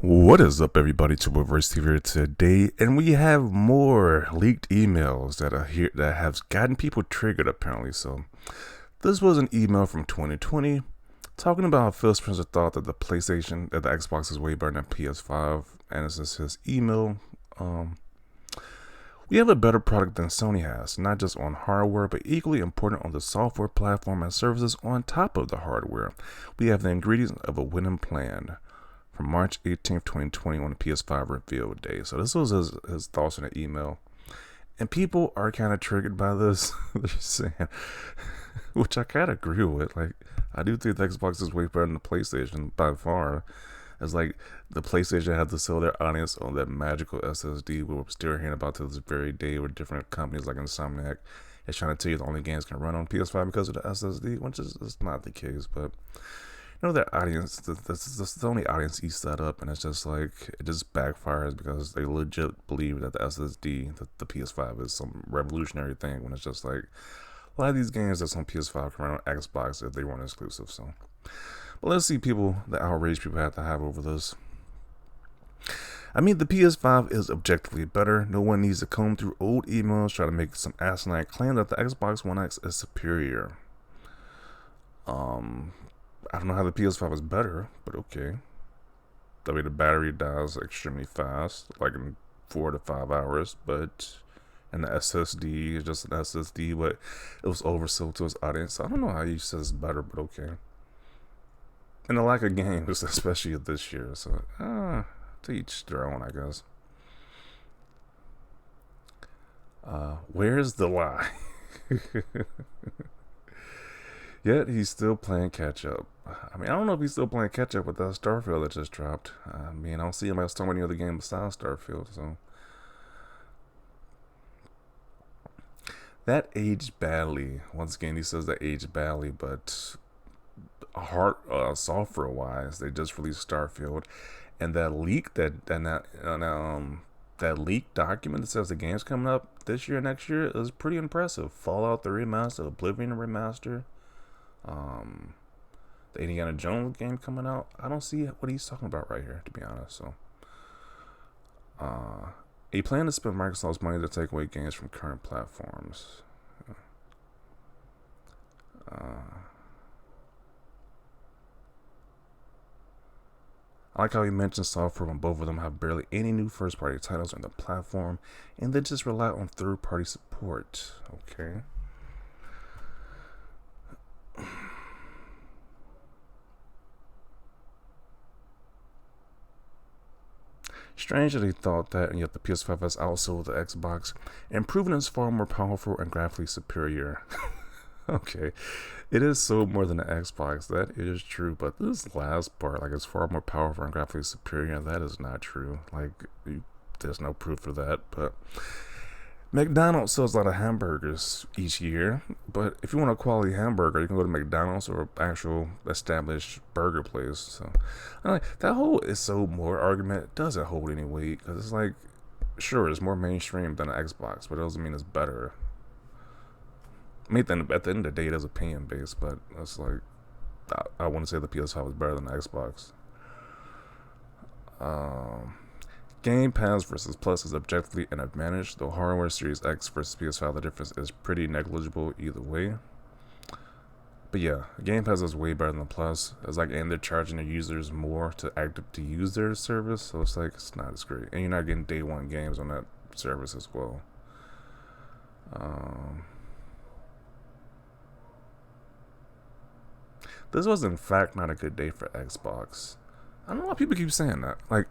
What is up, everybody? To Reverse TV here today, and we have more leaked emails that are here that have gotten people triggered apparently. So, this was an email from 2020 talking about how Phil Spencer thought that the Xbox is way better than PS5, and this is his email. We have a better product than Sony has, not just on hardware, but equally important on the software platform and services on top of the hardware. We have the ingredients of a winning plan. From March 18th, 2020 on the PS5 reveal day. So this was his thoughts in the email. And people are kind of triggered by this. They're saying, which I kind of agree with. Like, I do think the Xbox is way better than the PlayStation by far. It's like the PlayStation had to sell their audience on that magical SSD. We're still hearing about to this very day with different companies like Insomniac is trying to tell you the only games can run on PS5 because of the SSD, which is not the case, but their audience, the only audience eats that up, and it's just like, it just backfires because they legit believe that the SSD, the PS5 is some revolutionary thing, when it's just like, a lot of these games that's on PS5 can run on Xbox if they weren't exclusive. So, but let's see the outrage people have to have over this. I mean, the PS5 is objectively better. No one needs to comb through old emails, try to make some asinine claim that the Xbox One X is superior. I don't know how the PS5 is better, but okay. I mean, the battery dies extremely fast, like in 4 to 5 hours, and the SSD is just an SSD, but it was oversold to its audience. So I don't know how you says it's better, but okay. And the lack of games, especially this year, so to each their own, I guess. Where's the lie? Yet he's still playing catch up. I mean, I don't know if he's still playing catch up with that Starfield that just dropped. I mean, I don't see him as so many other games besides Starfield, so. That aged badly. Once again, he says that aged badly, but software wise, they just released Starfield, and that leak that leaked document that says the game's coming up this year, next year, is pretty impressive. Fallout 3 remaster, Oblivion remaster. The Indiana Jones game coming out. I don't see what he's talking about right here, to be honest. So, he planned to spend Microsoft's money to take away games from current platforms. I like how he mentions software when both of them have barely any new first-party titles on the platform, and they just rely on third-party support. Okay. Strange that he thought that, and yet the PS5 has outsold the Xbox and proven it's far more powerful and graphically superior. Okay, it is so more than the Xbox, that is true, but this last part, like, it's far more powerful and graphically superior, that is not true. Like, there's no proof for that. But McDonald's sells a lot of hamburgers each year, but if you want a quality hamburger, you can go to McDonald's or an actual established burger place. So, like, that whole "is so more" argument doesn't hold any weight, because it's like, sure, it's more mainstream than an Xbox, but it doesn't mean it's better. I mean, at the end of the day, it is opinion based, but it's like, I wouldn't say the PS5 is better than the Xbox. Game Pass versus Plus is objectively an advantage, though hardware Series X versus PS5, the difference is pretty negligible either way. But yeah, Game Pass is way better than the Plus. It's like, and they're charging their users more to use their service, so it's like, it's not as great. And you're not getting day one games on that service as well. This was in fact not a good day for Xbox. I don't know why people keep saying that. Like,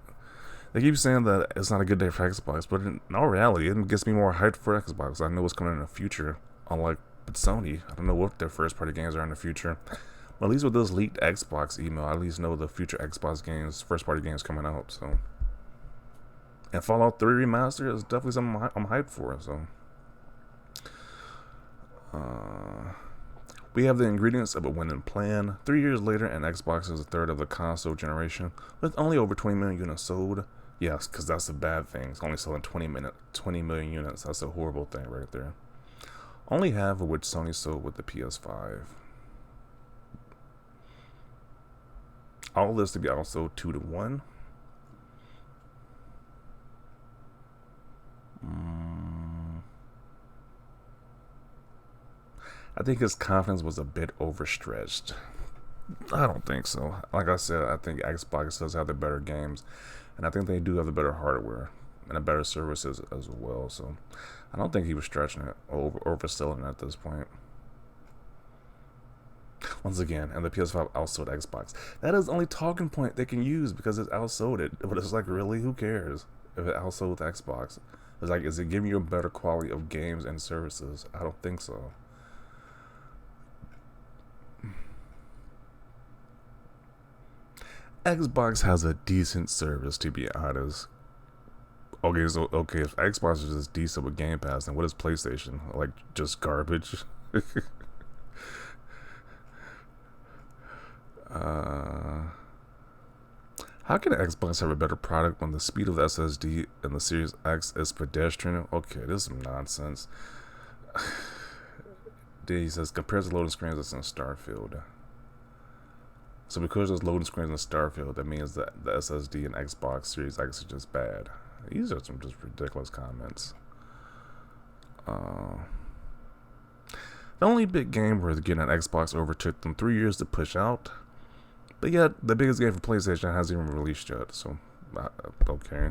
they keep saying that it's not a good day for Xbox, but in all reality, it gets me more hyped for Xbox. I know what's coming in the future. Unlike with Sony, I don't know what their first-party games are in the future. But at least with this leaked Xbox email, I at least know the future Xbox games, first-party games coming out. So, and Fallout 3 Remastered is definitely something I'm hyped for. So, we have the ingredients of a winning plan. 3 years later, and Xbox is a third of the console generation, with only over 20 million units sold. Yes, because that's a bad thing. It's only selling 20 million units. That's a horrible thing right there. Only half of which Sony sold with the PS5. All this to be also 2 to 1. I think his confidence was a bit overstretched. I don't think so. Like I said, I think Xbox does have the better games, and I think they do have the better hardware and the better services as well. So I don't think he was stretching it or overselling it at this point. Once again, and the PS5 outsold Xbox. That is the only talking point they can use because it's outsold it. But it's like, really, who cares if it outsold Xbox? It's like, is it giving you a better quality of games and services? I don't think so. Xbox has a decent service, to be honest. Okay, so if Xbox is just decent with Game Pass, then what is PlayStation? Like, just garbage? uh, how can Xbox have a better product when the speed of the SSD in the Series X is pedestrian? Okay, this is some nonsense. He says, compared to loading screens that's in Starfield. So because there's loading screens in Starfield, that means that the SSD in Xbox Series X is just bad. These are some just ridiculous comments. The only big game worth getting an Xbox over took them 3 years to push out. But yet, the biggest game for PlayStation hasn't even released yet. So, okay.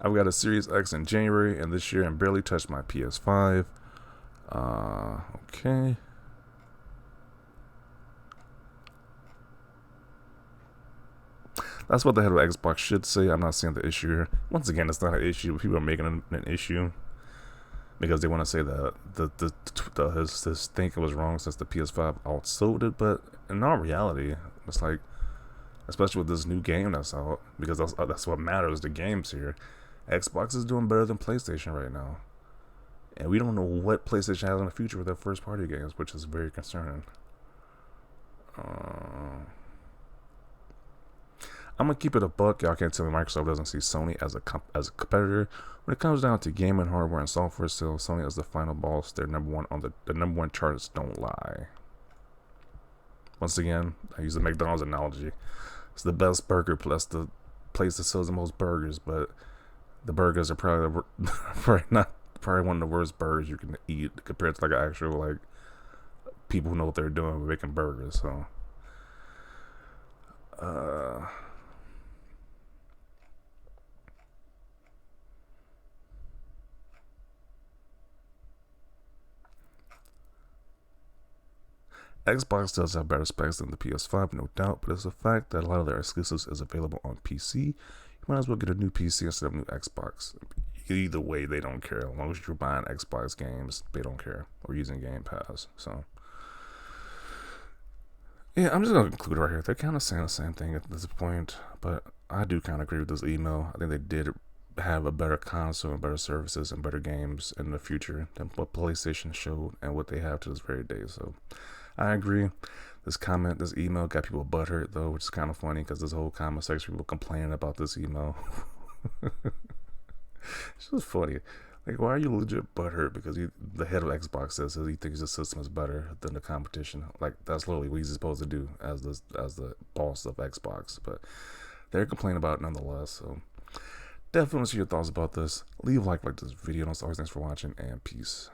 I've got a Series X in January, and this year I barely touched my PS5. Okay. That's what the head of Xbox should say. I'm not seeing the issue here. Once again, it's not an issue. People are making an issue because they want to say that his thinking was wrong since the PS5 outsold it. But in all reality, it's like, especially with this new game that's out, because that's what matters. The games here, Xbox is doing better than PlayStation right now. And we don't know what PlayStation has in the future with their first party games, which is very concerning. I'm gonna keep it a buck. Y'all can't tell me Microsoft doesn't see Sony as a competitor. When it comes down to gaming hardware and software sales, Sony is the final boss. They're number one on the number one charts. Don't lie. Once again, I use the McDonald's analogy. It's the best burger plus the place that sells the most burgers, but the burgers are probably probably one of the worst burgers you can eat compared to like actual like people who know what they're doing with making burgers. So Xbox does have better specs than the PS5, no doubt, but it's a fact that a lot of their exclusives is available on PC. You might as well get a new PC instead of a new Xbox. Either way, they don't care. As long as you're buying Xbox games, they don't care. Or using Game Pass. So, yeah, I'm just going to conclude right here. They're kind of saying the same thing at this point, but I do kind of agree with this email. I think they did have a better console and better services and better games in the future than what PlayStation showed and what they have to this very day. So, I agree. This email got people butthurt, though, which is kind of funny because this whole comment section, people complaining about this email. It's just funny. Like, why are you legit butthurt? Because the head of Xbox says he thinks the system is better than the competition. Like, that's literally what he's supposed to do as the boss of Xbox. But they're complaining about it nonetheless. So, definitely want to see your thoughts about this. Leave a like this video. And as always, thanks for watching, and peace.